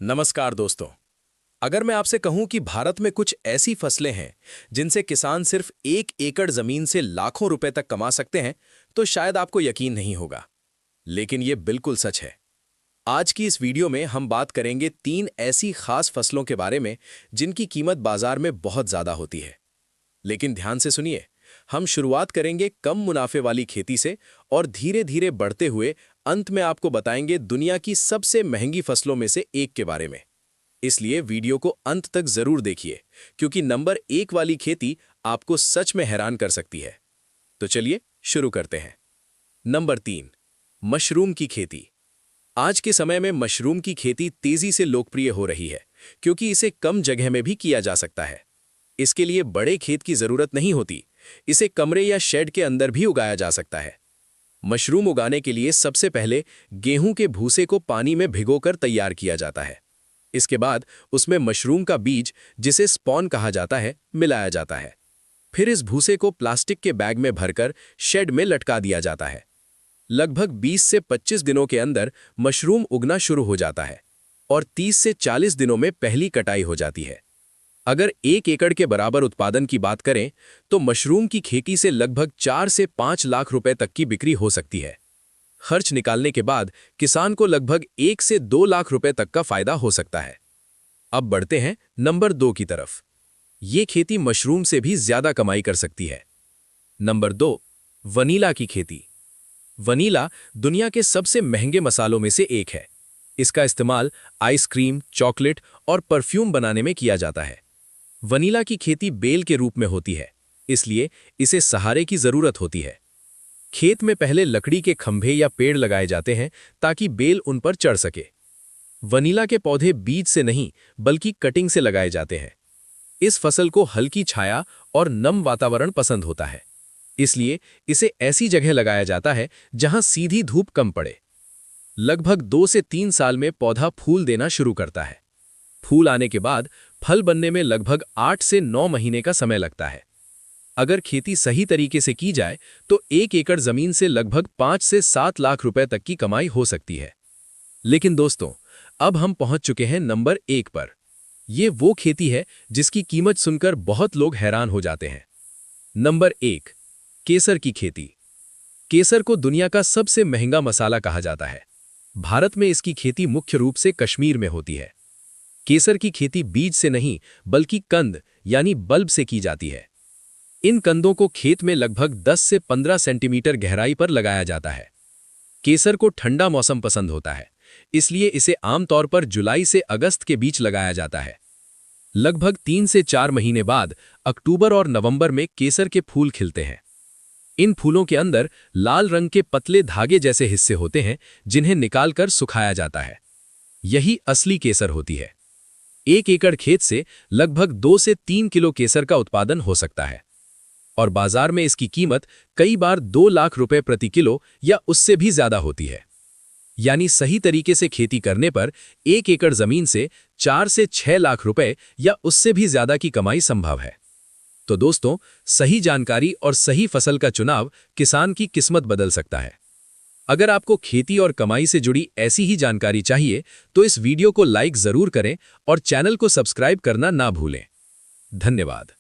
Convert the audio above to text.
नमस्कार दोस्तों। अगर मैं आपसे कहूं कि भारत में कुछ ऐसी फसलें हैं जिनसे किसान सिर्फ 1 एकड़ जमीन से लाखों रुपए तक कमा सकते हैं, तो शायद आपको यकीन नहीं होगा। लेकिन ये बिल्कुल सच है। आज की इस वीडियो में हम बात करेंगे 3 ऐसी खास फसलों के बारे में जिनकी कीमत बाजार में बहुत ज्यादा होती है। लेकिन ध्यान से सुनिए, हम शुरुआत करेंगे कम मुनाफे वाली खेती से और धीरे धीरे बढ़ते हुए अंत में आपको बताएंगे दुनिया की सबसे महंगी फसलों में से एक के बारे में। इसलिए वीडियो को अंत तक जरूर देखिए, क्योंकि नंबर 1 वाली खेती आपको सच में हैरान कर सकती है। तो चलिए शुरू करते हैं। नंबर 3, मशरूम की खेती। आज के समय में मशरूम की खेती तेजी से लोकप्रिय हो रही है, क्योंकि इसे कम जगह में भी किया जा सकता है। इसके लिए बड़े खेत की जरूरत नहीं होती। इसे कमरे या शेड के अंदर भी उगाया जा सकता है। मशरूम उगाने के लिए सबसे पहले गेहूं के भूसे को पानी में भिगोकर तैयार किया जाता है। इसके बाद उसमें मशरूम का बीज, जिसे स्पॉन कहा जाता है, मिलाया जाता है। फिर इस भूसे को प्लास्टिक के बैग में भरकर शेड में लटका दिया जाता है। लगभग 20 से 25 दिनों के अंदर मशरूम उगना शुरू हो जाता है और 30 से 40 दिनों में पहली कटाई हो जाती है। अगर 1 एकड़ के बराबर उत्पादन की बात करें तो मशरूम की खेती से लगभग 4 से 5 लाख रुपए तक की बिक्री हो सकती है। खर्च निकालने के बाद किसान को लगभग 1 से 2 लाख रुपए तक का फायदा हो सकता है। अब बढ़ते हैं नंबर 2 की तरफ। ये खेती मशरूम से भी ज्यादा कमाई कर सकती है। नंबर 2, वनीला की खेती। वनीला दुनिया के सबसे महंगे मसालों में से एक है। इसका इस्तेमाल आइसक्रीम, चॉकलेट और परफ्यूम बनाने में किया जाता है। वनीला की खेती बेल के रूप में होती है, इसलिए इसे सहारे की जरूरत होती है। खेत में पहले लकड़ी के खंभे या पेड़ लगाए जाते हैं ताकि बेल उन पर चढ़ सके। वनीला के पौधे बीज से नहीं बल्कि कटिंग से लगाए जाते हैं। इस फसल को हल्की छाया और नम वातावरण पसंद होता है, इसलिए इसे ऐसी जगह लगाया जाता है जहां सीधी धूप कम पड़े। लगभग 2 से 3 साल में पौधा फूल देना शुरू करता है। फूल आने के बाद फल बनने में लगभग 8 से 9 महीने का समय लगता है। अगर खेती सही तरीके से की जाए तो 1 एकड़ जमीन से लगभग 5 से 7 लाख रुपए तक की कमाई हो सकती है। लेकिन दोस्तों, अब हम पहुंच चुके हैं नंबर 1 पर। यह वो खेती है जिसकी कीमत सुनकर बहुत लोग हैरान हो जाते हैं। नंबर 1, केसर की खेती। केसर को दुनिया का सबसे महंगा मसाला कहा जाता है। भारत में इसकी खेती मुख्य रूप से कश्मीर में होती है। केसर की खेती बीज से नहीं बल्कि कंद यानी बल्ब से की जाती है। इन कंदों को खेत में लगभग 10 से 15 सेंटीमीटर गहराई पर लगाया जाता है। केसर को ठंडा मौसम पसंद होता है, इसलिए इसे आमतौर पर जुलाई से अगस्त के बीच लगाया जाता है। लगभग 3 से 4 महीने बाद अक्टूबर और नवंबर में केसर के फूल खिलते हैं। इन फूलों के अंदर लाल रंग के पतले धागे जैसे हिस्से होते हैं, जिन्हें निकालकर सुखाया जाता है। यही असली केसर होती है। 1 एकड़ खेत से लगभग 2 से 3 किलो केसर का उत्पादन हो सकता है और बाजार में इसकी कीमत कई बार 2 लाख रुपए प्रति किलो या उससे भी ज्यादा होती है। यानी सही तरीके से खेती करने पर 1 एकड़ जमीन से 4 से 6 लाख रुपए या उससे भी ज्यादा की कमाई संभव है। तो दोस्तों, सही जानकारी और सही फसल का चुनाव किसान की किस्मत बदल सकता है। अगर आपको खेती और कमाई से जुड़ी ऐसी ही जानकारी चाहिए तो इस वीडियो को लाइक जरूर करें और चैनल को सब्सक्राइब करना ना भूलें। धन्यवाद।